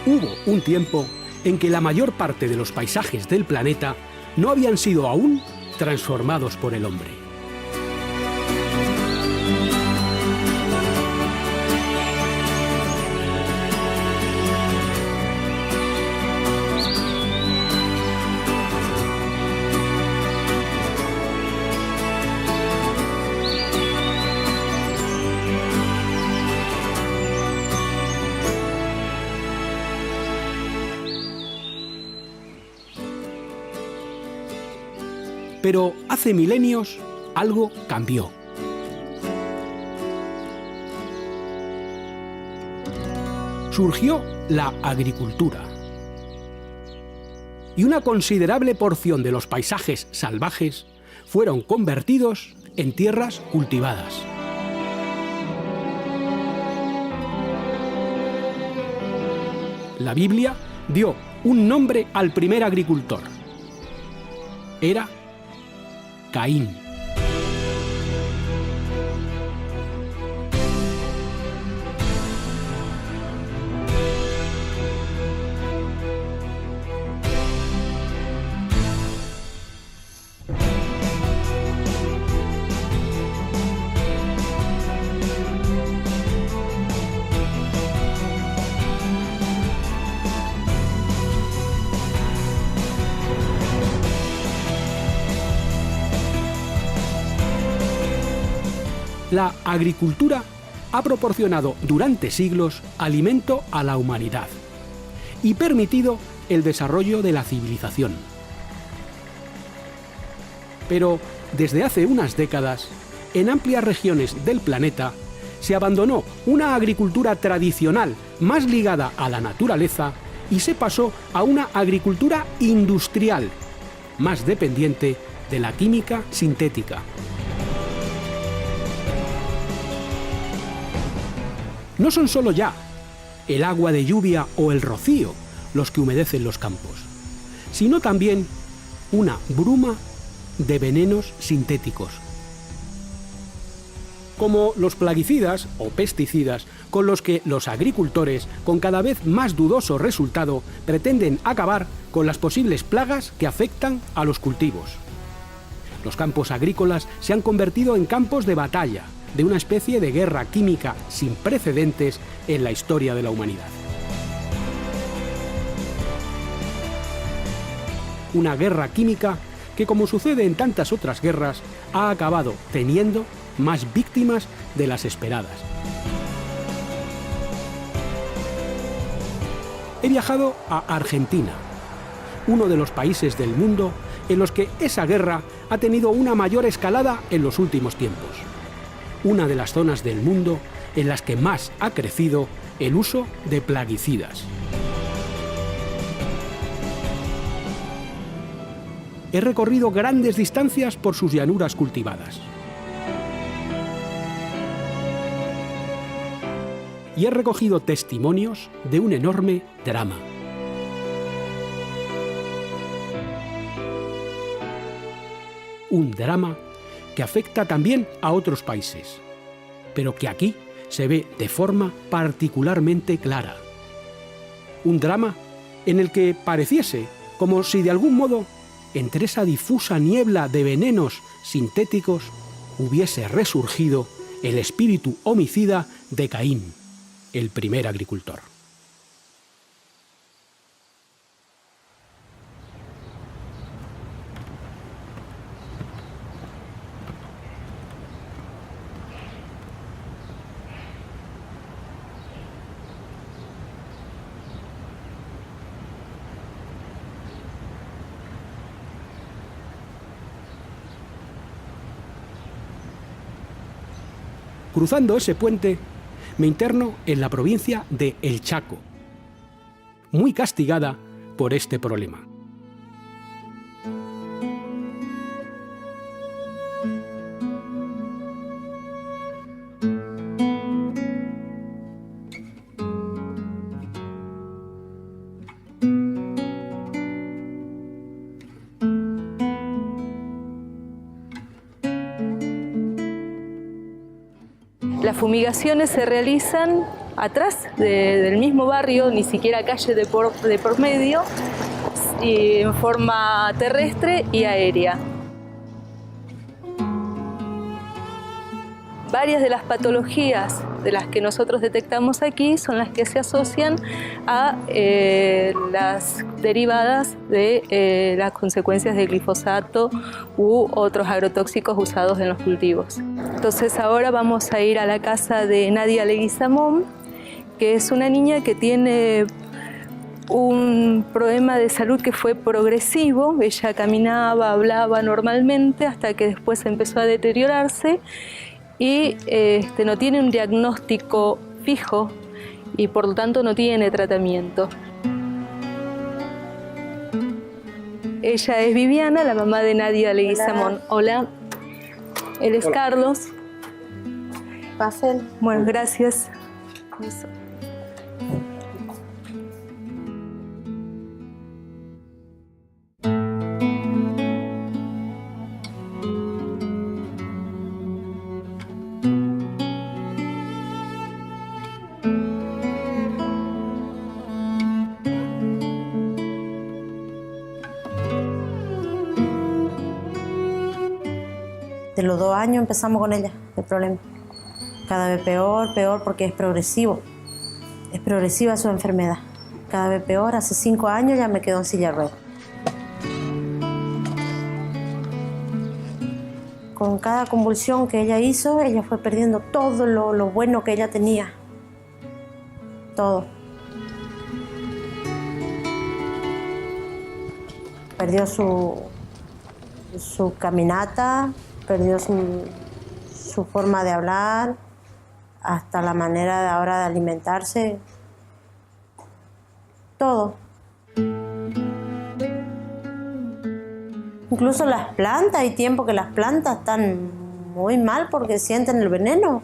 Hubo un tiempo en que la mayor parte de los paisajes del planeta no habían sido aún transformados por el hombre. Pero hace milenios algo cambió. Surgió la agricultura. Y una considerable porción de los paisajes salvajes fueron convertidos en tierras cultivadas. La Biblia dio un nombre al primer agricultor. Era Caín. La agricultura ha proporcionado durante siglos alimento a la humanidad y permitido el desarrollo de la civilización. Pero desde hace unas décadas, en amplias regiones del planeta, se abandonó una agricultura tradicional más ligada a la naturaleza y se pasó a una agricultura industrial, más dependiente de la química sintética. No son solo ya el agua de lluvia o el rocío los que humedecen los campos, sino también una bruma de venenos sintéticos, como los plaguicidas o pesticidas con los que los agricultores, con cada vez más dudoso resultado, pretenden acabar con las posibles plagas que afectan a los cultivos. Los campos agrícolas se han convertido en campos de batalla, de una especie de guerra química sin precedentes en la historia de la humanidad. Una guerra química que, como sucede en tantas otras guerras, ha acabado teniendo más víctimas de las esperadas. He viajado a Argentina, uno de los países del mundo en los que esa guerra ha tenido una mayor escalada en los últimos tiempos. Una de las zonas del mundo en las que más ha crecido el uso de plaguicidas. He recorrido grandes distancias por sus llanuras cultivadas. Y he recogido testimonios de un enorme drama. Un drama que afecta también a otros países, pero que aquí se ve de forma particularmente clara. Un drama en el que pareciese como si de algún modo, entre esa difusa niebla de venenos sintéticos, hubiese resurgido el espíritu homicida de Caín, el primer agricultor. Cruzando ese puente, me interno en la provincia de El Chaco, muy castigada por este problema. Las fumigaciones se realizan atrás del mismo barrio, ni siquiera calle de por medio, y en forma terrestre y aérea. Varias de las patologías de las que nosotros detectamos aquí son las que se asocian a las derivadas de las consecuencias del glifosato u otros agrotóxicos usados en los cultivos. Entonces ahora vamos a ir a la casa de Nadia Leguizamón, que es una niña que tiene un problema de salud que fue progresivo. Ella caminaba, hablaba normalmente hasta que después empezó a deteriorarse y no tiene un diagnóstico fijo y por lo tanto no tiene tratamiento. Ella es Viviana, la mamá de Nadia Leguizamón. Hola. Él es Carlos. Pasen. Bueno, gracias. Eso. De los 2 años empezamos con ella, el problema. Cada vez peor, peor, porque es progresivo. Es progresiva su enfermedad. Cada vez peor. Hace 5 años ya me quedó en silla de ruedas. Con cada convulsión que ella hizo, ella fue perdiendo todo lo bueno que ella tenía. Todo. Perdió su caminata, perdió su forma de hablar, hasta la manera de ahora de alimentarse, todo. Incluso las plantas, hay tiempo que las plantas están muy mal porque sienten el veneno.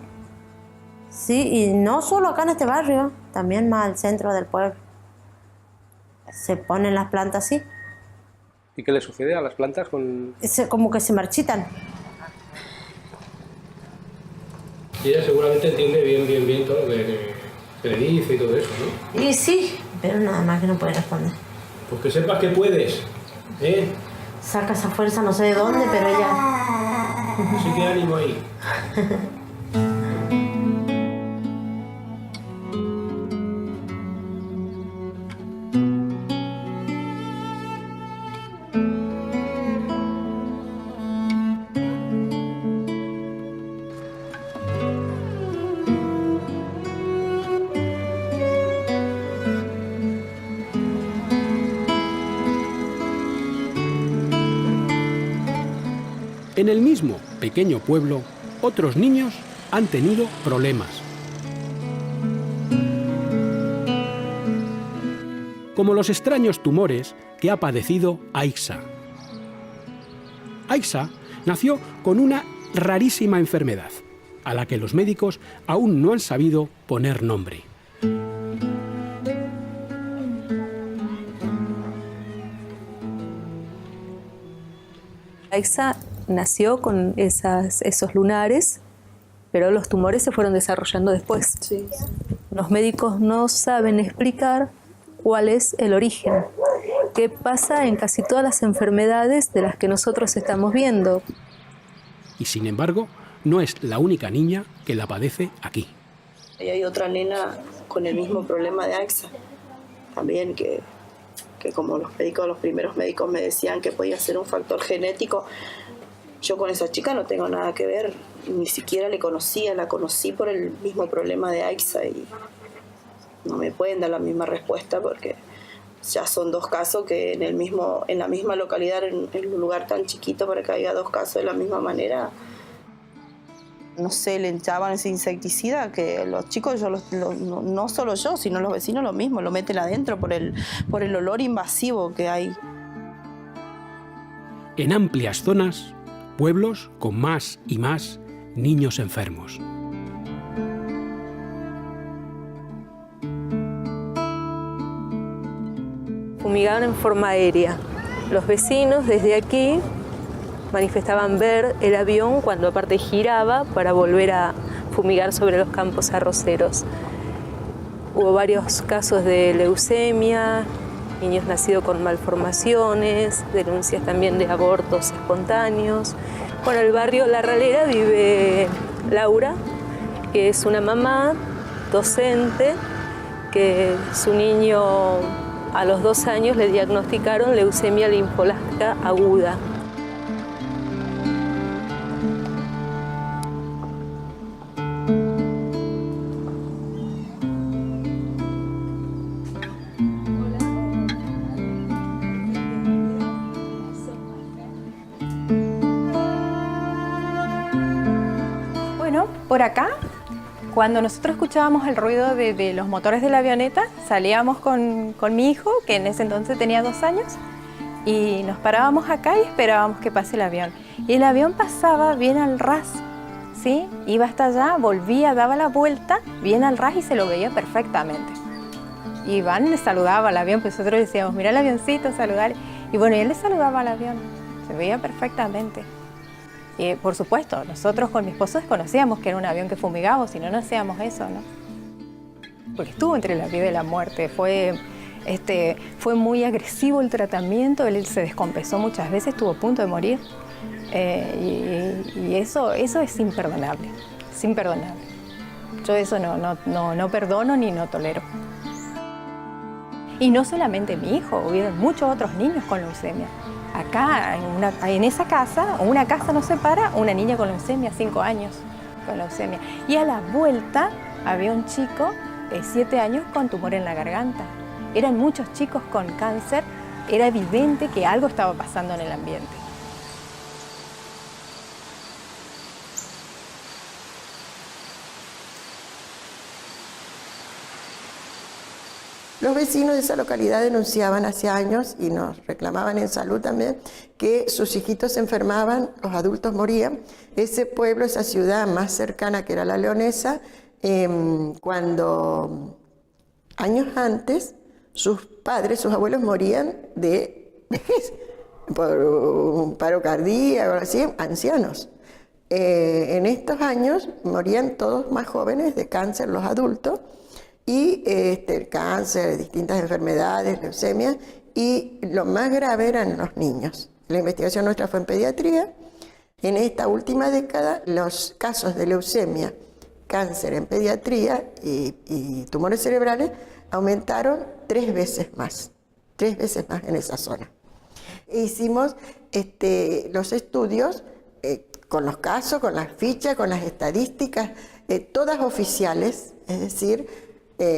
Sí, y no solo acá en este barrio, también más al centro del pueblo. Se ponen las plantas así. ¿Y qué le sucede a las plantas con...? Como que se marchitan. Y ella seguramente entiende bien todo lo que le dice y todo eso, ¿no? Y sí, pero nada más que no puede responder. Pues que sepas que puedes, ¿eh? Saca esa fuerza no sé de dónde, pero ella... Así que ánimo ahí. En el mismo pequeño pueblo, otros niños han tenido problemas. Como los extraños tumores que ha padecido Aixa. Aixa nació con una rarísima enfermedad, a la que los médicos aún no han sabido poner nombre. Aixa nació con esos lunares, pero los tumores se fueron desarrollando después. Sí. Los médicos no saben explicar cuál es el origen, qué pasa en casi todas las enfermedades de las que nosotros estamos viendo. Y sin embargo, no es la única niña que la padece aquí. Y hay otra nena con el mismo problema de Aixa, también que como los primeros médicos me decían que podía ser un factor genético. Yo con esa chica no tengo nada que ver, ni siquiera la conocí por el mismo problema de Aixa y no me pueden dar la misma respuesta porque ya son 2 casos que en la misma localidad, en un lugar tan chiquito para que haya 2 casos de la misma manera. No sé, le echaban ese insecticida que los chicos, no solo yo, sino los vecinos lo mismo, lo meten adentro por el olor invasivo que hay. En amplias zonas, pueblos con más y más niños enfermos. Fumigaban en forma aérea. Los vecinos desde aquí manifestaban ver el avión cuando aparte giraba para volver a fumigar sobre los campos arroceros. Hubo varios casos de leucemia, niños nacidos con malformaciones, denuncias también de abortos espontáneos. Bueno, en el barrio La Ralera vive Laura, que es una mamá docente, que su niño a los 2 años le diagnosticaron leucemia linfoblástica aguda. Bueno, por acá, cuando nosotros escuchábamos el ruido de los motores de la avioneta, salíamos con mi hijo, que en ese entonces tenía 2 años, y nos parábamos acá y esperábamos que pase el avión. Y el avión pasaba bien al ras, ¿sí? Iba hasta allá, volvía, daba la vuelta, bien al ras y se lo veía perfectamente. Y Iván le saludaba al avión, pues nosotros decíamos, mira el avioncito, saludar. Y bueno, y él le saludaba al avión, se veía perfectamente. Y por supuesto, nosotros con mi esposo desconocíamos que era un avión que fumigaba, si no, no hacíamos eso, ¿no? Porque estuvo entre la vida y la muerte, fue muy agresivo el tratamiento, él se descompensó muchas veces, estuvo a punto de morir. Y eso es imperdonable, es imperdonable. Yo eso no perdono ni no tolero. Y no solamente mi hijo, hubieron muchos otros niños con leucemia. Acá, en esa casa, una casa nos separa, una niña con leucemia, 5 años con leucemia. Y a la vuelta había un chico de 7 años con tumor en la garganta. Eran muchos chicos con cáncer, era evidente que algo estaba pasando en el ambiente. Los vecinos de esa localidad denunciaban hace años, y nos reclamaban en salud también, que sus hijitos se enfermaban, los adultos morían. Ese pueblo, esa ciudad más cercana, que era La Leonesa, cuando años antes sus padres, sus abuelos morían de vejez, por un paro cardíaco, así, ancianos. En estos años morían todos más jóvenes de cáncer, los adultos, y el cáncer, distintas enfermedades, leucemia, y lo más grave eran los niños. La investigación nuestra fue en pediatría. En esta última década, los casos de leucemia, cáncer en pediatría y tumores cerebrales aumentaron 3 veces más en esa zona. Hicimos los estudios con los casos, con las fichas, con las estadísticas, todas oficiales, es decir,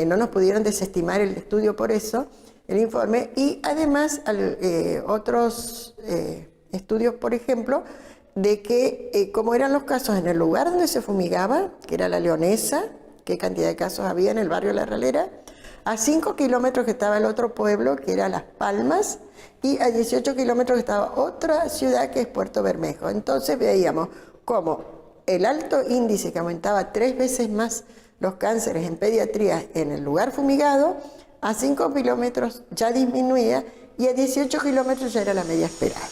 no nos pudieron desestimar el estudio por eso, el informe, y además otros estudios, por ejemplo, de que como eran los casos en el lugar donde se fumigaba, que era La Leonesa, qué cantidad de casos había en el barrio La Ralera, a 5 kilómetros que estaba el otro pueblo, que era Las Palmas, y a 18 kilómetros que estaba otra ciudad, que es Puerto Bermejo. Entonces veíamos cómo el alto índice, que aumentaba 3 veces más los cánceres en pediatría en el lugar fumigado, a 5 kilómetros ya disminuía, y a 18 kilómetros ya era la media esperada.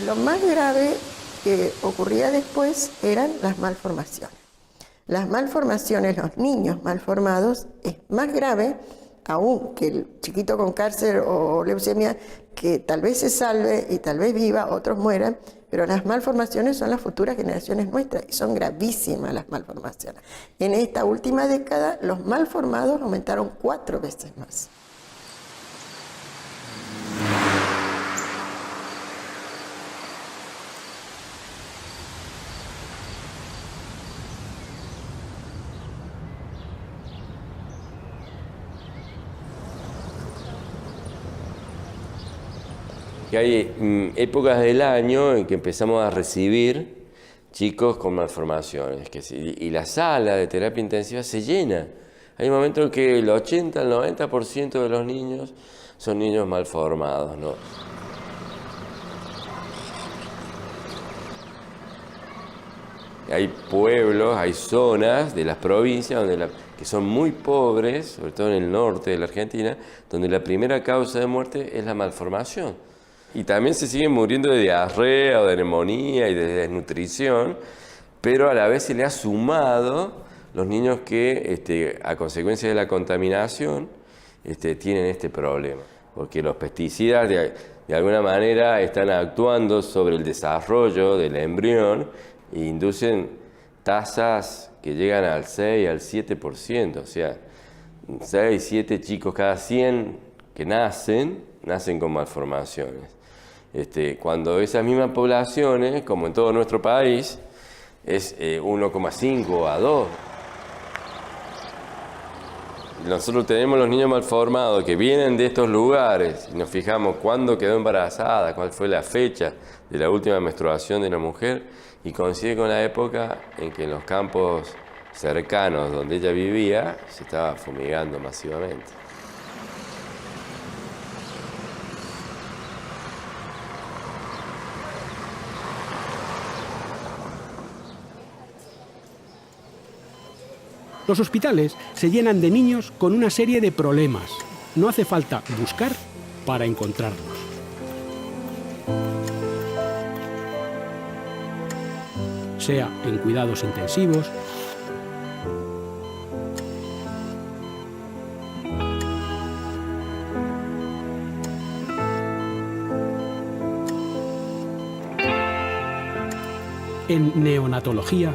Lo más grave que ocurría después eran las malformaciones. Las malformaciones, los niños malformados, es más grave aún que el chiquito con cáncer o leucemia, que tal vez se salve y tal vez viva, otros mueran, pero las malformaciones son las futuras generaciones nuestras y son gravísimas las malformaciones. En esta última década, los malformados aumentaron 4 veces más. Que hay épocas del año en que empezamos a recibir chicos con malformaciones, y la sala de terapia intensiva se llena. Hay un momento en que el 80, el 90% de los niños son niños malformados, ¿no? Hay pueblos, hay zonas de las provincias que son muy pobres, sobre todo en el norte de la Argentina, donde la primera causa de muerte es la malformación. Y también se siguen muriendo de diarrea o de neumonía y de desnutrición, pero a la vez se le ha sumado los niños que a consecuencia de la contaminación tienen este problema. Porque los pesticidas de alguna manera están actuando sobre el desarrollo del embrión e inducen tasas que llegan al 6, al 7%. O sea, 6, 7 chicos cada 100 que nacen con malformaciones. Cuando esas mismas poblaciones, como en todo nuestro país, es 1,5 a 2. Nosotros tenemos los niños malformados que vienen de estos lugares y nos fijamos cuándo quedó embarazada, cuál fue la fecha de la última menstruación de la mujer y coincide con la época en que en los campos cercanos donde ella vivía se estaba fumigando masivamente. Los hospitales se llenan de niños con una serie de problemas. No hace falta buscar para encontrarlos. Sea en cuidados intensivos, en neonatología,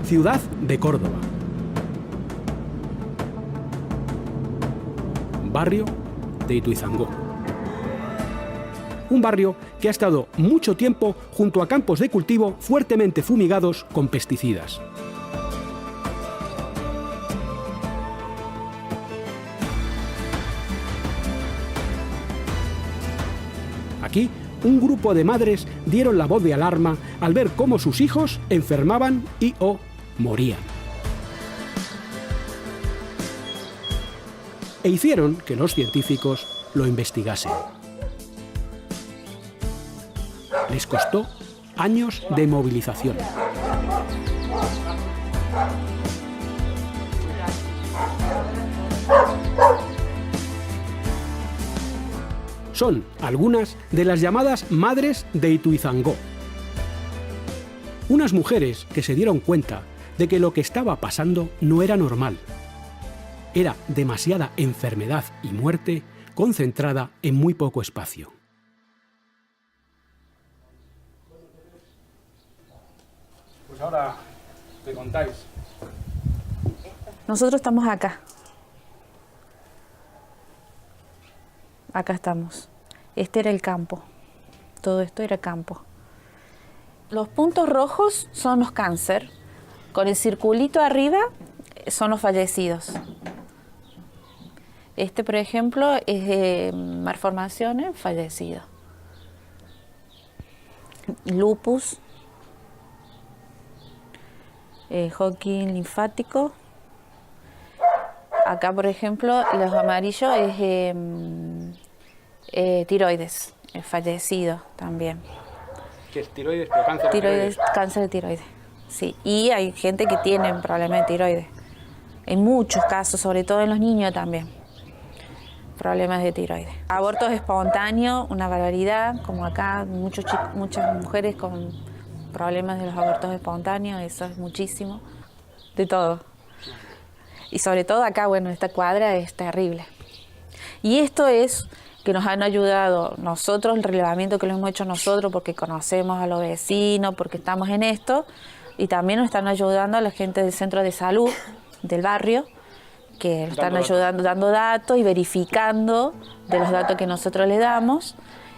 ciudad de Córdoba. Barrio de Ituizangó. Un barrio que ha estado mucho tiempo junto a campos de cultivo fuertemente fumigados con pesticidas. Aquí, un grupo de madres dieron la voz de alarma al ver cómo sus hijos enfermaban y/o morían. E hicieron que los científicos lo investigasen. Les costó años de movilización. Son algunas de las llamadas madres de Ituizangó. Unas mujeres que se dieron cuenta de que lo que estaba pasando no era normal. Era demasiada enfermedad y muerte concentrada en muy poco espacio. Pues ahora me contáis. Nosotros estamos acá. Acá estamos. Este era el campo. Todo esto era campo. Los puntos rojos son los cáncer. Con el circulito arriba son los fallecidos. Este, por ejemplo, es de malformaciones, fallecido. Lupus, Hodgkin linfático. Acá, por ejemplo, los amarillos es tiroides, fallecido también. ¿Qué es tiroides? Pero cáncer de Tiroides, cáncer de tiroides. Sí, y hay gente que tiene problemas de tiroides. En muchos casos, sobre todo en los niños también. Problemas de tiroides. Abortos espontáneos, una barbaridad, como acá, muchas mujeres con problemas de los abortos espontáneos, eso es muchísimo. De todo. Y sobre todo acá, bueno, esta cuadra es terrible. Y esto es que nos han ayudado nosotros, el relevamiento que lo hemos hecho nosotros, porque conocemos a los vecinos, porque estamos en esto, y también nos están ayudando a la gente del centro de salud del barrio, que están ayudando, dando datos y verificando de los datos que nosotros les damos,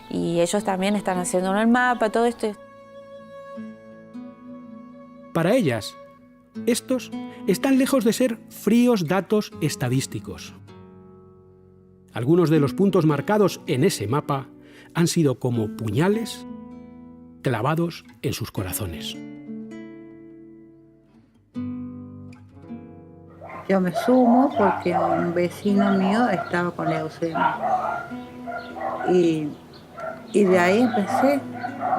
y ellos también están haciendo el mapa, todo esto. Para ellas, estos están lejos de ser fríos datos estadísticos. Algunos de los puntos marcados en ese mapa han sido como puñales clavados en sus corazones. Yo me sumo porque un vecino mío estaba con leucemia. Y de ahí empecé.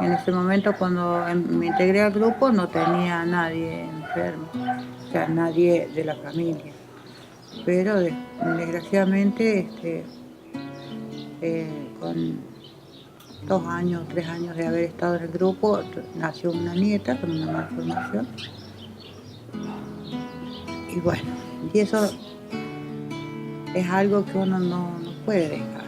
En ese momento, cuando me integré al grupo, no tenía a nadie enfermo, o sea, nadie de la familia. Pero desgraciadamente, con 2 años, 3 años de haber estado en el grupo, nació una nieta con una malformación. Y bueno, y eso es algo que uno no puede dejar.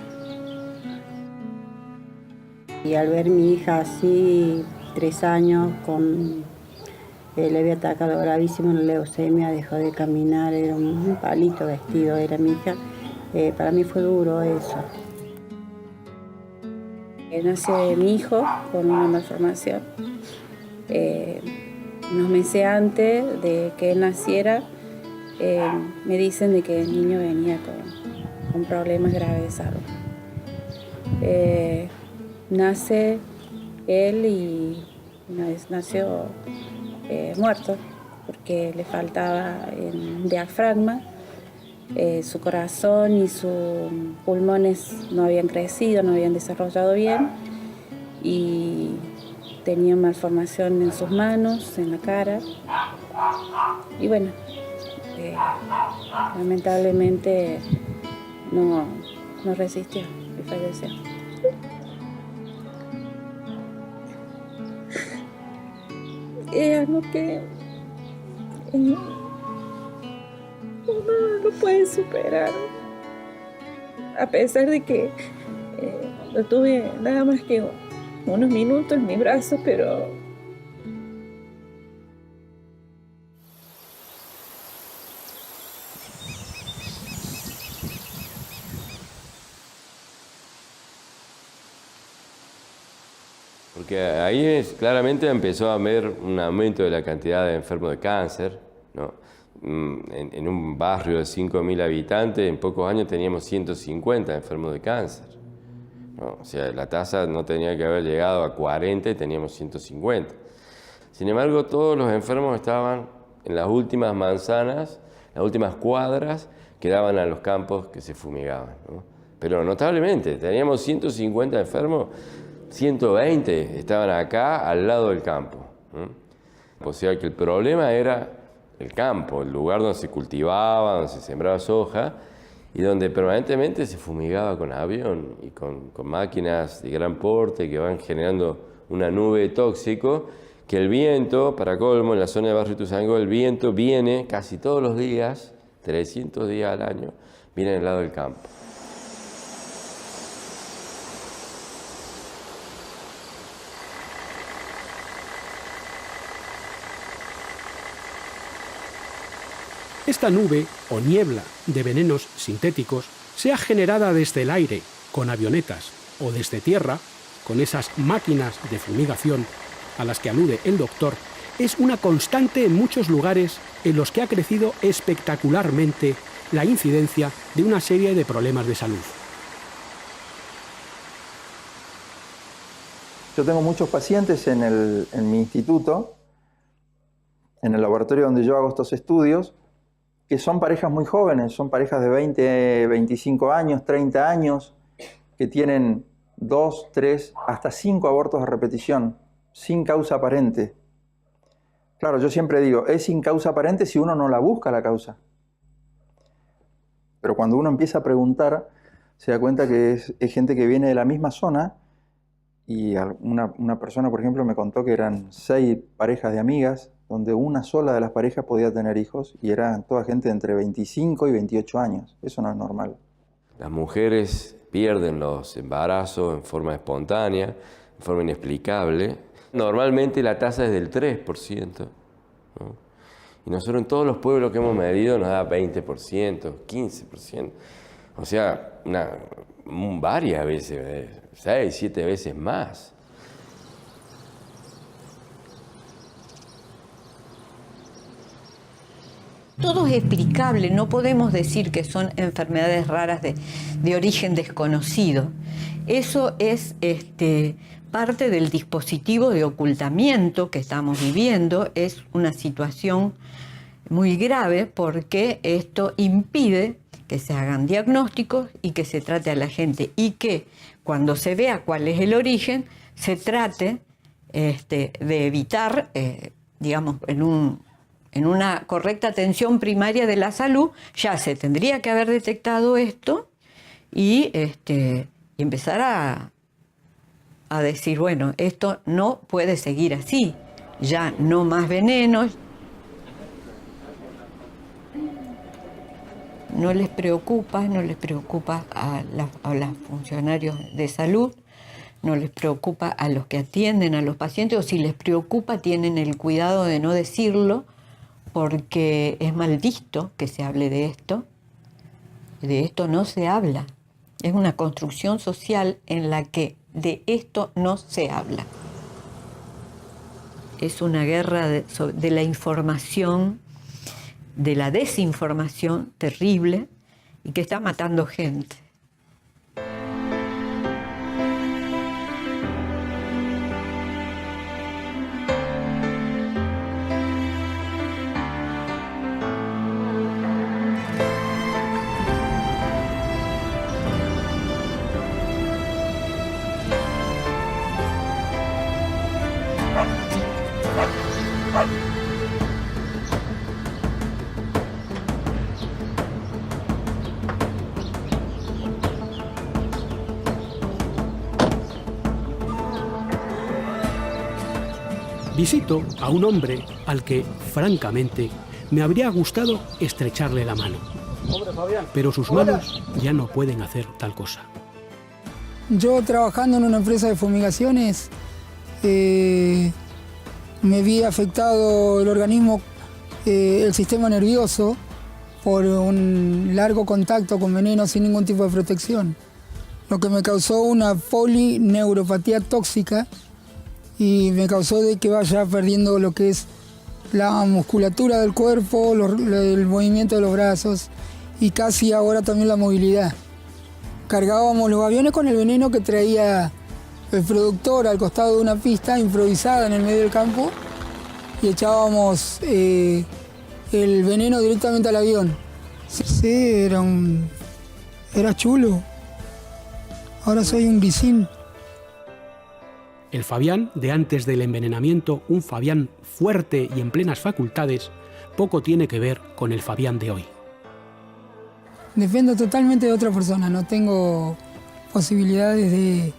Y al ver mi hija así, 3 años, le había atacado gravísimo la leucemia, dejó de caminar, era un palito vestido, era mi hija. Para mí fue duro eso. Nace mi hijo con una malformación. Unos meses antes de que él naciera, me dicen de que el niño venía con problemas graves de salud. Nace él y una vez nació muerto porque le faltaba el diafragma, su corazón y sus pulmones no habían crecido, no habían desarrollado bien y tenía malformación en sus manos, en la cara y bueno, lamentablemente no resistió y falleció. Es algo que uno no lo puede superar, a pesar de que lo tuve nada más que unos minutos en mi brazo, pero porque ahí claramente empezó a haber un aumento de la cantidad de enfermos de cáncer, ¿no? En un barrio de 5.000 habitantes, en pocos años teníamos 150 enfermos de cáncer, ¿no? O sea, la tasa no tenía que haber llegado a 40 y teníamos 150. Sin embargo, todos los enfermos estaban en las últimas manzanas, las últimas cuadras que daban a los campos que se fumigaban, ¿no? Pero notablemente, teníamos 150 enfermos, 120 estaban acá al lado del campo, ¿no? O sea que el problema era el campo, el lugar donde se cultivaba, donde se sembraba soja y donde permanentemente se fumigaba con avión y con máquinas de gran porte que van generando una nube de tóxico, que el viento, para colmo, en la zona de Barrio Ituzaingó, el viento viene casi todos los días, 300 días al año, viene del lado del campo. Esta nube o niebla de venenos sintéticos, sea generada desde el aire con avionetas o desde tierra con esas máquinas de fumigación a las que alude el doctor, es una constante en muchos lugares en los que ha crecido espectacularmente la incidencia de una serie de problemas de salud. Yo tengo muchos pacientes en mi instituto, en el laboratorio donde yo hago estos estudios, que son parejas muy jóvenes, son parejas de 20, 25 años, 30 años, que tienen 2, 3, hasta 5 abortos a repetición, sin causa aparente. Claro, yo siempre digo, es sin causa aparente si uno no la busca la causa. Pero cuando uno empieza a preguntar, se da cuenta que es gente que viene de la misma zona, y una persona, por ejemplo, me contó que eran 6 parejas de amigas, donde una sola de las parejas podía tener hijos y eran toda gente entre 25 y 28 años. Eso no es normal. Las mujeres pierden los embarazos en forma espontánea, en forma inexplicable. Normalmente la tasa es del 3%, ¿no? Y nosotros en todos los pueblos que hemos medido nos da 20%, 15%. O sea, varias veces, 6, 7 veces más. Todo es explicable, no podemos decir que son enfermedades raras de origen desconocido. Eso es parte del dispositivo de ocultamiento que estamos viviendo, es una situación muy grave porque esto impide que se hagan diagnósticos y que se trate a la gente y que cuando se vea cuál es el origen, se trate de evitar, digamos, en una correcta atención primaria de la salud, ya se tendría que haber detectado esto y empezar a decir, bueno, esto no puede seguir así, ya no más venenos. No les preocupa a los funcionarios de salud, no les preocupa a los que atienden a los pacientes, o si les preocupa tienen el cuidado de no decirlo porque es mal visto que se hable de esto. De esto no se habla. Es una construcción social en la que de esto no se habla. Es una guerra de la información, de la desinformación terrible y que está matando gente. Visito a un hombre al que, francamente, me habría gustado estrecharle la mano. Pero sus manos ya no pueden hacer tal cosa. Yo, trabajando en una empresa de fumigaciones, me vi afectado el organismo, el sistema nervioso, por un largo contacto con veneno sin ningún tipo de protección, lo que me causó una polineuropatía tóxica y me causó de que vaya perdiendo lo que es la musculatura del cuerpo, el movimiento de los brazos y casi ahora también la movilidad. Cargábamos los aviones con el veneno que traía el productor al costado de una pista improvisada en el medio del campo y echábamos el veneno directamente al avión. Sí, era chulo. Ahora soy un grisín. El Fabián de antes del envenenamiento, un Fabián fuerte y en plenas facultades, poco tiene que ver con el Fabián de hoy. Dependo totalmente de otra persona, no tengo posibilidades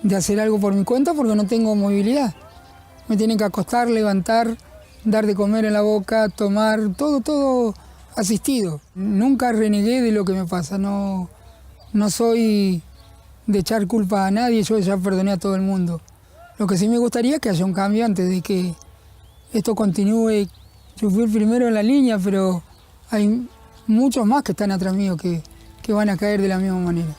de hacer algo por mi cuenta porque no tengo movilidad. Me tienen que acostar, levantar, dar de comer en la boca, tomar, todo asistido. Nunca renegué de lo que me pasa, no soy de echar culpa a nadie, yo ya perdoné a todo el mundo. Lo que sí me gustaría es que haya un cambio antes de que esto continúe. Yo fui el primero en la línea, pero hay muchos más que están atrás mío que van a caer de la misma manera.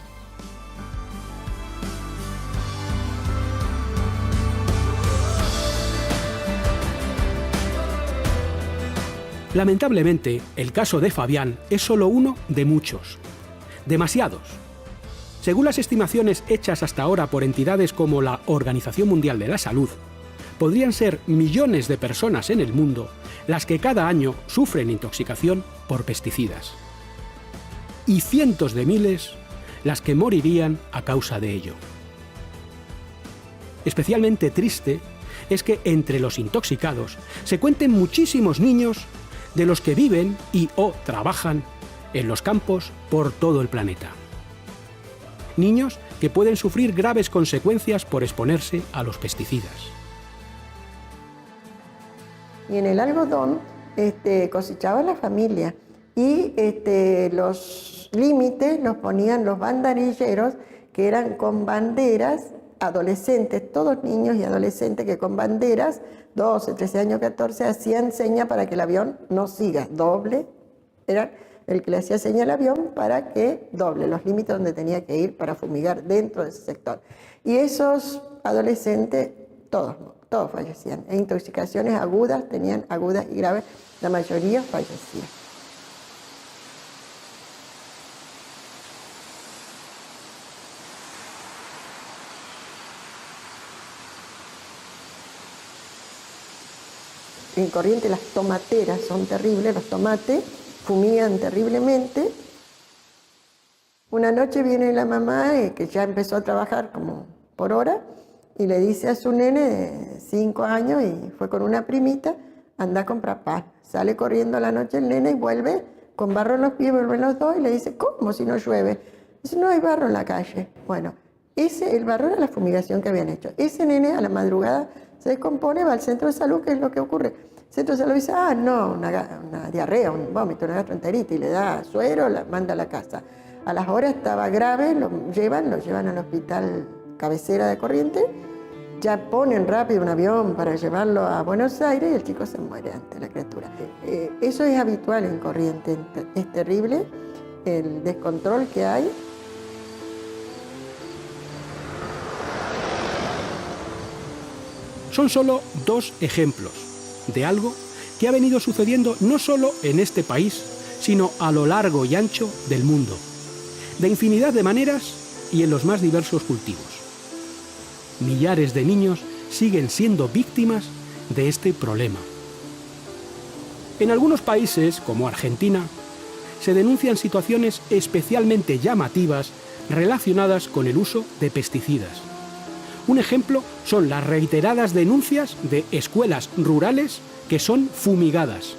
Lamentablemente, el caso de Fabián es solo uno de muchos. Demasiados. Según las estimaciones hechas hasta ahora por entidades como la Organización Mundial de la Salud, podrían ser millones de personas en el mundo las que cada año sufren intoxicación por pesticidas. Y cientos de miles las que morirían a causa de ello. Especialmente triste es que entre los intoxicados se cuenten muchísimos niños de los que viven y o trabajan en los campos por todo el planeta. Niños que pueden sufrir graves consecuencias por exponerse a los pesticidas. Y en el algodón cosechaba la familia y los límites los ponían los banderilleros, que eran con banderas, adolescentes, todos niños y adolescentes que con banderas, 12, 13 años, 14, hacían seña para que el avión no siga, doble, era el que le hacía seña al avión para que doble los límites donde tenía que ir para fumigar dentro de ese sector. Y esos adolescentes, todos fallecían. E intoxicaciones agudas, tenían agudas y graves, la mayoría fallecía. En Corrientes las tomateras son terribles, los tomates fumigan terriblemente. Una noche viene la mamá, que ya empezó a trabajar como por hora, y le dice a su nene de 5 años, y fue con una primita, anda a comprar pan. Sale corriendo a la noche el nene y vuelve con barro en los pies, vuelven los dos y le dice, ¿cómo si no llueve? Dice, no hay barro en la calle. Bueno, el barro era la fumigación que habían hecho. Ese nene a la madrugada se descompone, va al centro de salud, ¿qué es lo que ocurre? El centro de salud dice, no, una diarrea, un vómito, una gastroenteritis, le da suero, la manda a la casa. A las horas estaba grave, lo llevan al hospital cabecera de Corrientes, ya ponen rápido un avión para llevarlo a Buenos Aires y el chico se muere ante la criatura. Eso es habitual en Corrientes, es terrible el descontrol que hay. Son solo 2 ejemplos de algo que ha venido sucediendo no solo en este país, sino a lo largo y ancho del mundo, de infinidad de maneras y en los más diversos cultivos. Millares de niños siguen siendo víctimas de este problema. En algunos países, como Argentina, se denuncian situaciones especialmente llamativas relacionadas con el uso de pesticidas. Un ejemplo son las reiteradas denuncias de escuelas rurales que son fumigadas.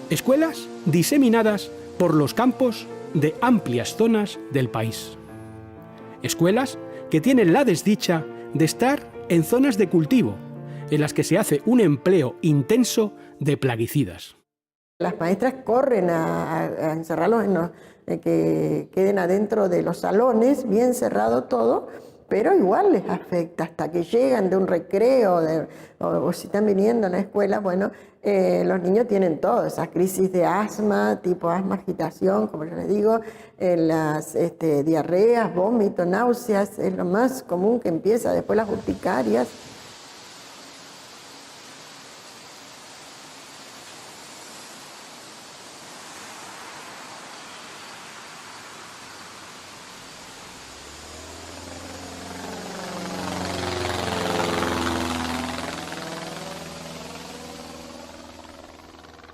Escuelas diseminadas por los campos de amplias zonas del país. Escuelas que tienen la desdicha de estar en zonas de cultivo, en las que se hace un empleo intenso de plaguicidas. Las maestras corren a encerrarlos, que queden adentro de los salones, bien cerrado todo, pero igual les afecta hasta que llegan de un recreo o si están viniendo a la escuela. Bueno, los niños tienen todas esas crisis de asma, tipo asma, agitación, como yo les digo, las diarreas, vómitos, náuseas, es lo más común que empieza, después las urticarias.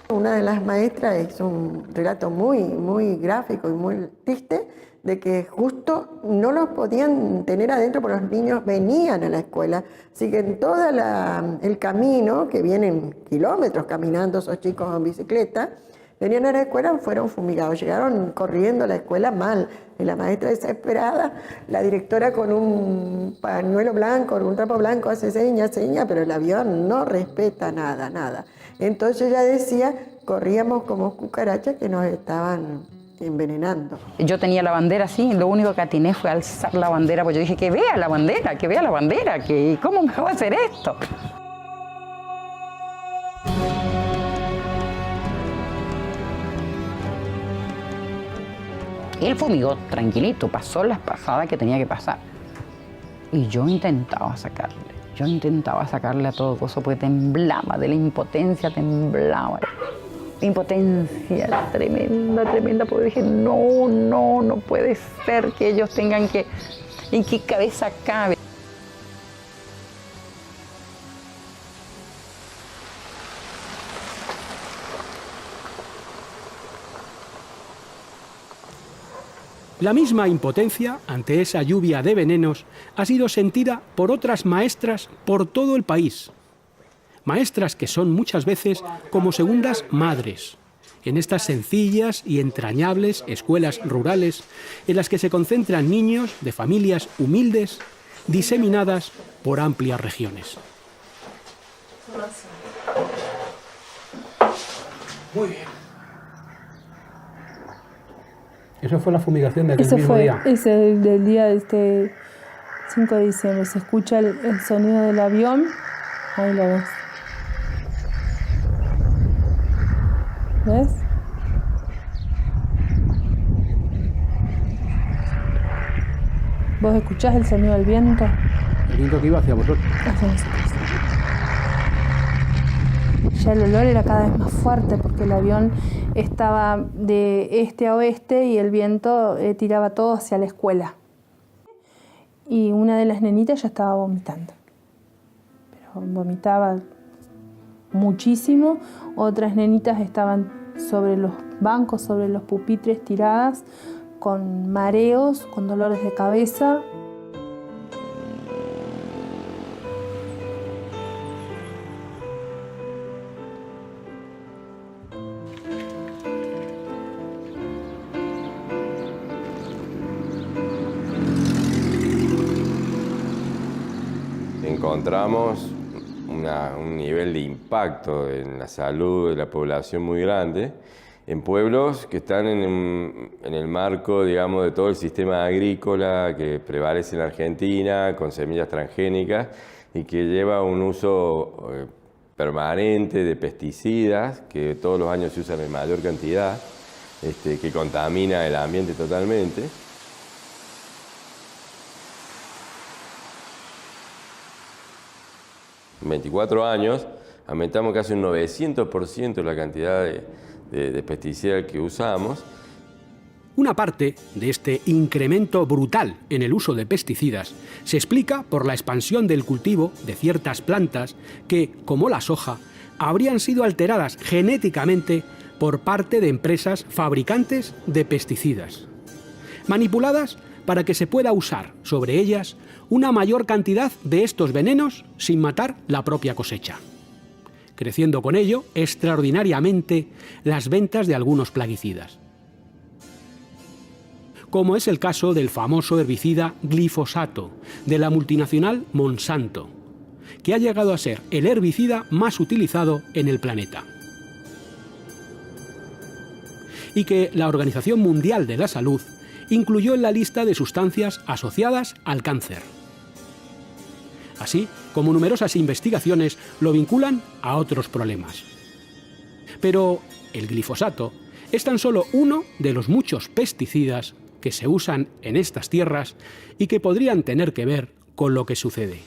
Una de las maestras es un relato muy gráfico y muy triste de que justo no los podían tener adentro porque los niños venían a la escuela. Así que en todo el camino, que vienen kilómetros caminando esos chicos en bicicleta, venían a la escuela, fueron fumigados, llegaron corriendo a la escuela mal. Y la maestra desesperada, la directora con un pañuelo blanco, con un trapo blanco hace seña, pero el avión no respeta nada. Entonces ella decía, corríamos como cucarachas que nos estaban envenenando. Yo tenía la bandera así, lo único que atiné fue alzar la bandera, porque yo dije, que vea la bandera, que ¿cómo me va a hacer esto? Él fumigó tranquilito, pasó las pasadas que tenía que pasar. Y yo intentaba sacarle a todo coso, porque temblaba, de la impotencia temblaba. Impotencia tremenda, porque dije, no puede ser que ellos tengan que... ¿En qué cabeza cabe? La misma impotencia ante esa lluvia de venenos ha sido sentida por otras maestras por todo el país. Maestras que son muchas veces como segundas madres en estas sencillas y entrañables escuelas rurales en las que se concentran niños de familias humildes diseminadas por amplias regiones. Muy bien. Eso fue la fumigación de aquel mismo día. Ese del día de este 5 de diciembre. Se escucha el sonido del avión. Ahí lo ves. ¿Ves? ¿Vos escuchás el sonido del viento? El viento que iba hacia vosotros. Hacia nosotros. Ya el olor era cada vez más fuerte porque el avión estaba de este a oeste y el viento tiraba todo hacia la escuela. Y una de las nenitas ya estaba vomitando. Pero vomitaba muchísimo. Otras nenitas estaban sobre los bancos, sobre los pupitres tiradas, con mareos, con dolores de cabeza. Encontramos un nivel de impacto en la salud de la población muy grande en pueblos que están en el marco, digamos, de todo el sistema agrícola que prevalece en Argentina, con semillas transgénicas y que lleva un uso permanente de pesticidas que todos los años se usan en mayor cantidad, que contamina el ambiente totalmente. En 24 años aumentamos casi un 900% la cantidad de pesticidas que usamos. Una parte de este incremento brutal en el uso de pesticidas se explica por la expansión del cultivo de ciertas plantas que, como la soja, habrían sido alteradas genéticamente por parte de empresas fabricantes de pesticidas, manipuladas para que se pueda usar sobre ellas una mayor cantidad de estos venenos sin matar la propia cosecha, creciendo con ello extraordinariamente las ventas de algunos plaguicidas, como es el caso del famoso herbicida glifosato de la multinacional Monsanto, que ha llegado a ser el herbicida más utilizado en el planeta, y que la Organización Mundial de la Salud incluyó en la lista de sustancias asociadas al cáncer. Así como numerosas investigaciones lo vinculan a otros problemas. Pero el glifosato es tan solo uno de los muchos pesticidas que se usan en estas tierras y que podrían tener que ver con lo que sucede.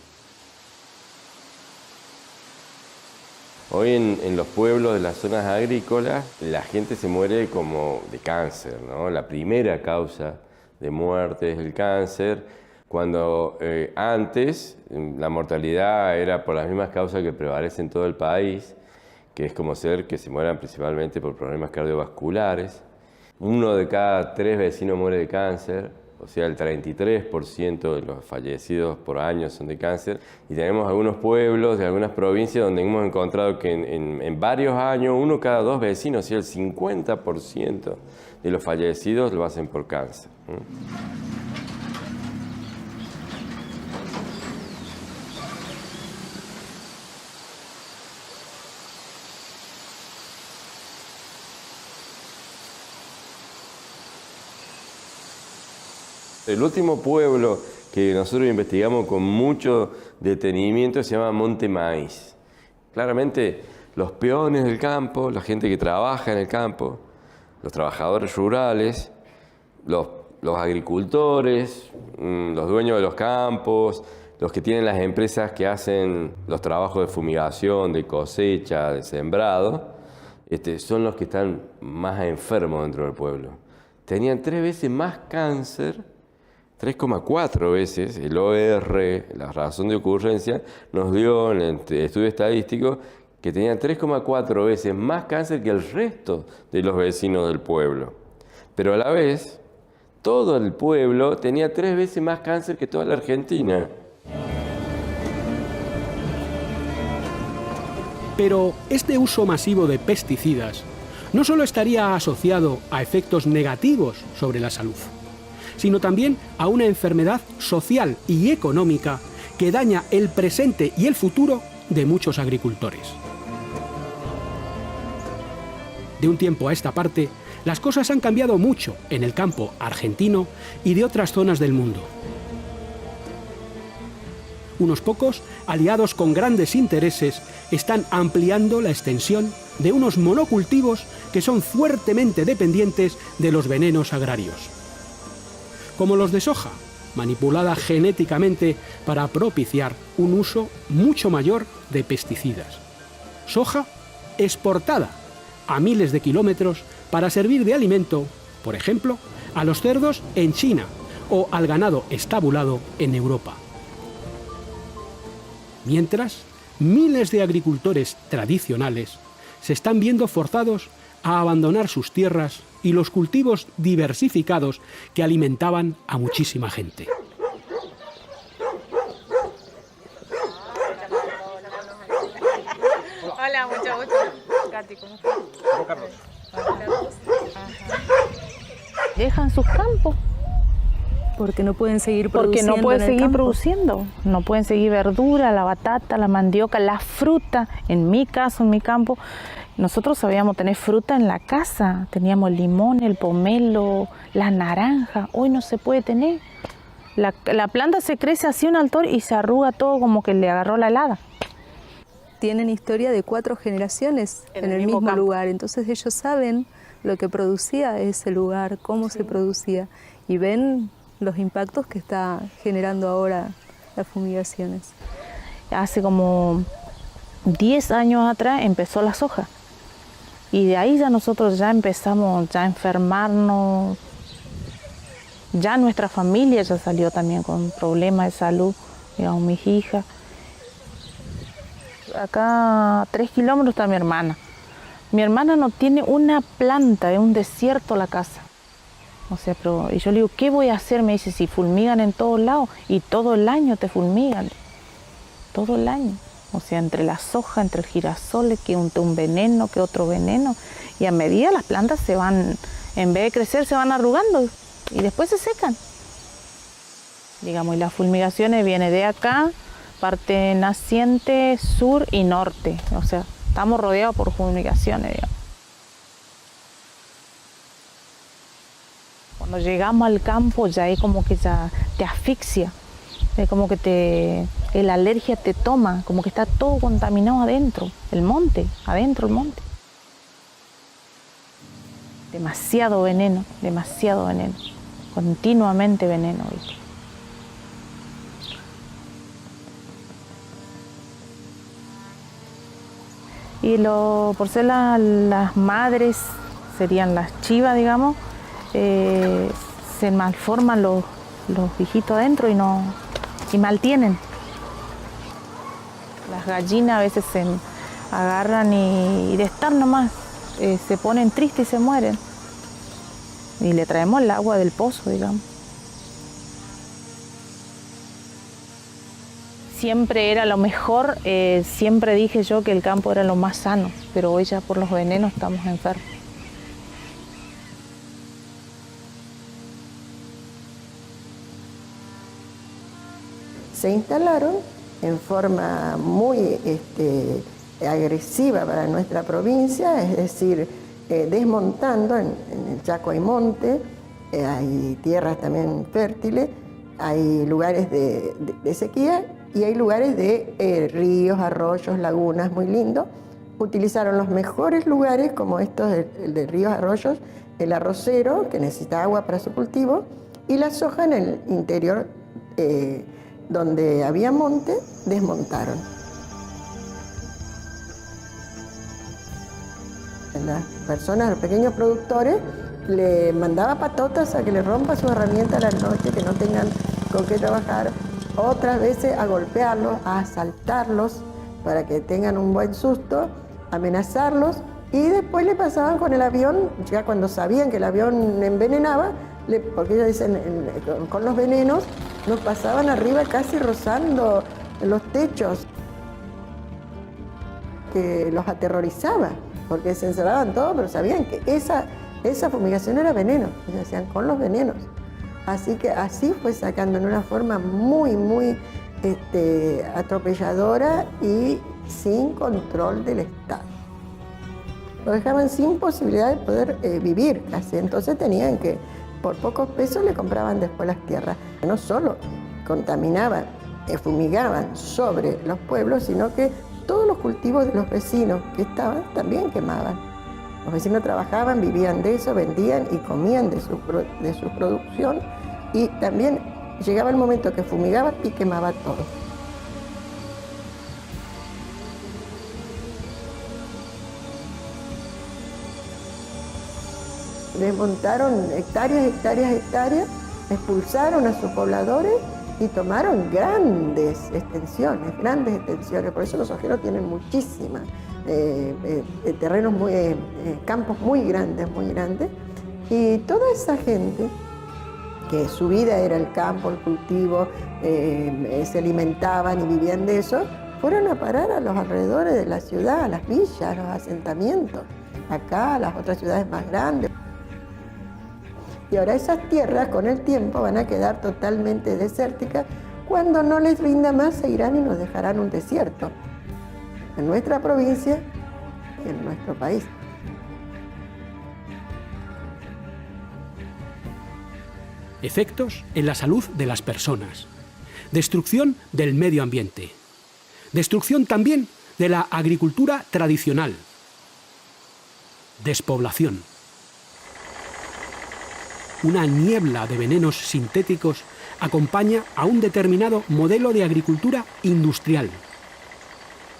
Hoy en los pueblos de las zonas agrícolas la gente se muere como de cáncer, ¿no? La primera causa de muerte es el cáncer, cuando antes la mortalidad era por las mismas causas que prevalecen en todo el país, que es como ser que se mueran principalmente por problemas cardiovasculares. 1 de cada 3 vecinos muere de cáncer, o sea, el 33% de los fallecidos por año son de cáncer. Y tenemos algunos pueblos de algunas provincias donde hemos encontrado que en varios años, 1 cada 2 vecinos, o sea, el 50% de los fallecidos lo hacen por cáncer. El último pueblo que nosotros investigamos con mucho detenimiento se llama Monte Maíz. Claramente los peones del campo, la gente que trabaja en el campo, los trabajadores rurales, los agricultores, los dueños de los campos, los que tienen las empresas que hacen los trabajos de fumigación, de cosecha, de sembrado, son los que están más enfermos dentro del pueblo. Tenían 3 veces más cáncer, 3,4 veces el OR, la razón de ocurrencia, nos dio en el estudio estadístico que tenían 3,4 veces más cáncer que el resto de los vecinos del pueblo. Pero a la vez, todo el pueblo tenía 3 veces más cáncer que toda la Argentina. Pero este uso masivo de pesticidas no solo estaría asociado a efectos negativos sobre la salud, sino también a una enfermedad social y económica que daña el presente y el futuro de muchos agricultores. De un tiempo a esta parte, las cosas han cambiado mucho en el campo argentino y de otras zonas del mundo. Unos pocos, aliados con grandes intereses, están ampliando la extensión de unos monocultivos que son fuertemente dependientes de los venenos agrarios, como los de soja, manipulada genéticamente para propiciar un uso mucho mayor de pesticidas. Soja exportada a miles de kilómetros para servir de alimento, por ejemplo, a los cerdos en China o al ganado estabulado en Europa. Mientras, miles de agricultores tradicionales se están viendo forzados a abandonar sus tierras y los cultivos diversificados que alimentaban a muchísima gente. Hola, mucho gusto. Katy, ¿cómo estás? Carlos. Dejan sus campos. Porque no pueden seguir Porque produciendo. no pueden en el seguir campo. produciendo. No pueden seguir verdura, la batata, la mandioca, la fruta. En mi caso, en mi campo, nosotros sabíamos tener fruta en la casa. Teníamos el limón, el pomelo, la naranja. Hoy no se puede tener. La planta se crece así un altor y se arruga todo como que le agarró la helada. Tienen historia de 4 generaciones en el mismo lugar. Entonces ellos saben lo que producía ese lugar, cómo se producía. Y ven los impactos que está generando ahora las fumigaciones. Hace como 10 años atrás empezó la soja. Y de ahí ya nosotros ya empezamos a enfermarnos. Ya nuestra familia ya salió también con problemas de salud, digamos, mis hijas. Acá a 3 kilómetros está mi hermana. Mi hermana no tiene una planta, es un desierto la casa. O sea, pero, y yo le digo, ¿qué voy a hacer? Me dice, si fulmigan en todos lados y todo el año te fulmigan. Todo el año. O sea, entre la soja, entre el girasol, que un veneno, que otro veneno. Y a medida las plantas se van, en vez de crecer, se van arrugando y después se secan. Digamos, y las fumigaciones vienen de acá, parte naciente, sur y norte. O sea, estamos rodeados por fumigaciones, digamos. Cuando llegamos al campo ya es como que ya te asfixia, es como que la alergia te toma, como que está todo contaminado adentro, el monte, adentro el monte. Demasiado veneno, continuamente veneno. ¿Viste? Y por ser las madres, serían las chivas, digamos, se malforman los viejitos adentro y maltienen. Las gallinas a veces se agarran y de estar nomás se ponen tristes y se mueren. Y le traemos el agua del pozo, digamos. Siempre era lo mejor, siempre dije yo que el campo era lo más sano, pero hoy ya por los venenos estamos enfermos. Se instalaron en forma muy agresiva para nuestra provincia, es decir, desmontando en el Chaco hay monte, hay tierras también fértiles, hay lugares de sequía y hay lugares de ríos, arroyos, lagunas muy lindos. Utilizaron los mejores lugares como estos el de ríos, arroyos, el arrocero que necesita agua para su cultivo y la soja en el interior donde había monte, desmontaron. Las personas, los pequeños productores, le mandaba patotas a que le rompa su herramienta a la noche, que no tengan con qué trabajar. Otras veces a golpearlos, a asaltarlos para que tengan un buen susto, amenazarlos y después le pasaban con el avión, ya cuando sabían que el avión envenenaba, porque ellos dicen con los venenos, nos pasaban arriba casi rozando los techos, que los aterrorizaba, porque se encerraban todos, pero sabían que esa fumigación era veneno, ellos decían con los venenos. Así que así fue sacando en una forma muy, muy atropelladora y sin control del Estado. Lo dejaban sin posibilidad de poder vivir casi, entonces tenían que, por pocos pesos le compraban después las tierras. No solo contaminaban, fumigaban sobre los pueblos, sino que todos los cultivos de los vecinos que estaban también quemaban. Los vecinos trabajaban, vivían de eso, vendían y comían de su producción y también llegaba el momento que fumigaban y quemaba todo. Desmontaron hectáreas, expulsaron a sus pobladores y tomaron grandes extensiones, por eso los ojeros tienen muchísimas terrenos, campos muy grandes, y toda esa gente que su vida era el campo, el cultivo, se alimentaban y vivían de eso, fueron a parar a los alrededores de la ciudad, a las villas, a los asentamientos, acá, a las otras ciudades más grandes. Y ahora esas tierras con el tiempo van a quedar totalmente desérticas. Cuando no les rinda más se irán y nos dejarán un desierto en nuestra provincia y en nuestro país. Efectos en la salud de las personas. Destrucción del medio ambiente. Destrucción también de la agricultura tradicional. Despoblación. Una niebla de venenos sintéticos acompaña a un determinado modelo de agricultura industrial.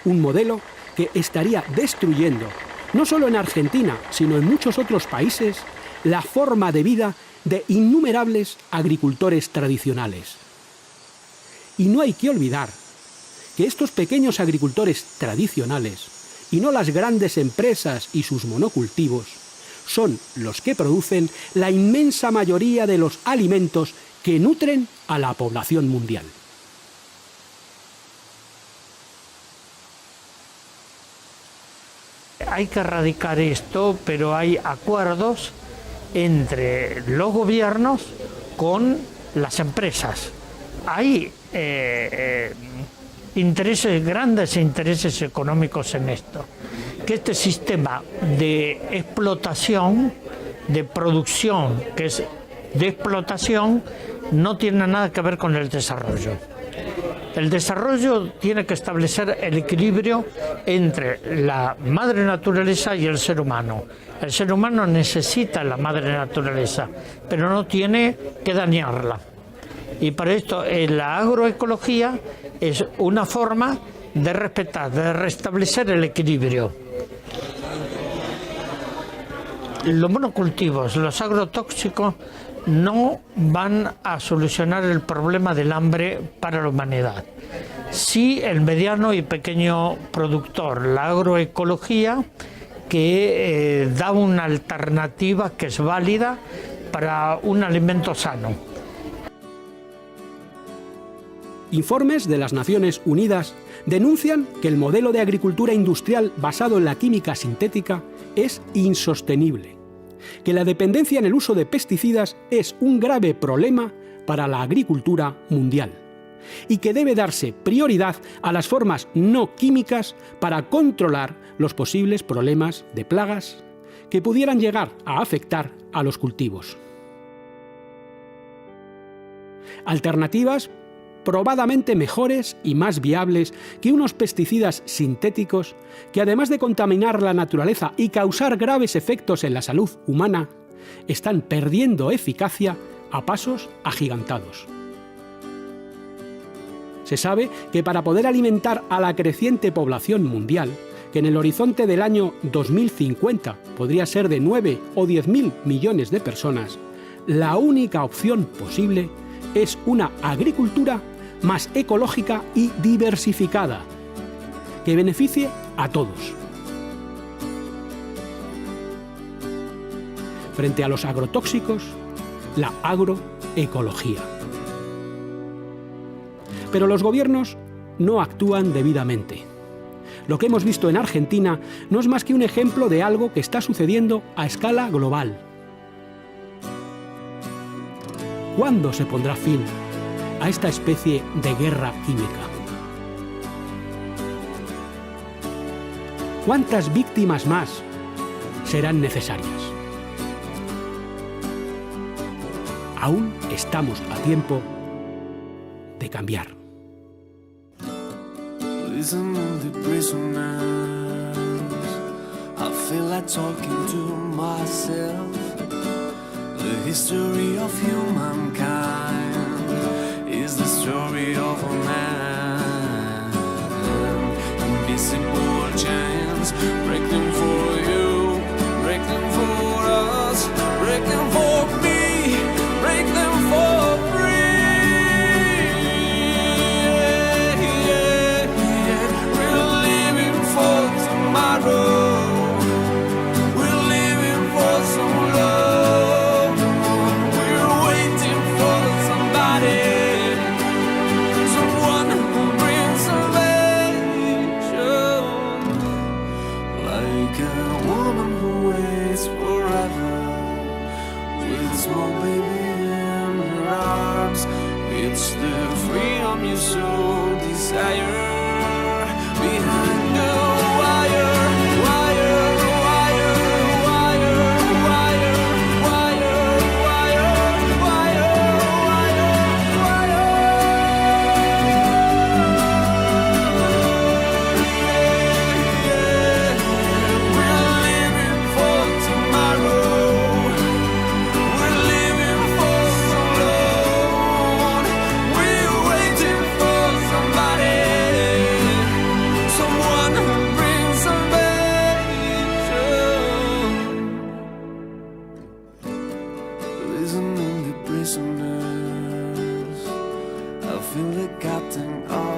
Un modelo que estaría destruyendo, no solo en Argentina, sino en muchos otros países, la forma de vida de innumerables agricultores tradicionales. Y no hay que olvidar que estos pequeños agricultores tradicionales, y no las grandes empresas y sus monocultivos, son los que producen la inmensa mayoría de los alimentos que nutren a la población mundial. Hay que erradicar esto, pero hay acuerdos entre los gobiernos con las empresas. Hay grandes intereses económicos en esto. Que este sistema de explotación, de producción, que es de explotación, no tiene nada que ver con el desarrollo. El desarrollo tiene que establecer el equilibrio entre la madre naturaleza y el ser humano. El ser humano necesita la madre naturaleza, pero no tiene que dañarla. Y para esto la agroecología es una forma de respetar, de restablecer el equilibrio. Los monocultivos, los agrotóxicos, no van a solucionar el problema del hambre para la humanidad. Sí, el mediano y pequeño productor, la agroecología, que da una alternativa que es válida para un alimento sano. Informes de las Naciones Unidas denuncian que el modelo de agricultura industrial basado en la química sintética es insostenible, que la dependencia en el uso de pesticidas es un grave problema para la agricultura mundial y que debe darse prioridad a las formas no químicas para controlar los posibles problemas de plagas que pudieran llegar a afectar a los cultivos. Alternativas probadamente mejores y más viables que unos pesticidas sintéticos que, además de contaminar la naturaleza y causar graves efectos en la salud humana, están perdiendo eficacia a pasos agigantados. Se sabe que para poder alimentar a la creciente población mundial, que en el horizonte del año 2050 podría ser de 9 o 10.000 millones de personas, la única opción posible es una agricultura más ecológica y diversificada, que beneficie a todos. Frente a los agrotóxicos, la agroecología. Pero los gobiernos no actúan debidamente. Lo que hemos visto en Argentina no es más que un ejemplo de algo que está sucediendo a escala global. ¿Cuándo se pondrá fin a esta especie de guerra química? ¿Cuántas víctimas más serán necesarias? Aún estamos a tiempo de cambiar. Listen to the prisoners. I feel like talking to myself. The history of humankind is the story of a man. Invisible chains, break them for you, break them for us, break them for me, break them for free. show desire behind the wire, wire, wire, wire, wire, wire, wire, We're living for tomorrow. We're living for so long. We're waiting for somebody, someone who brings salvation. Listening to prisoners, I feel the captain of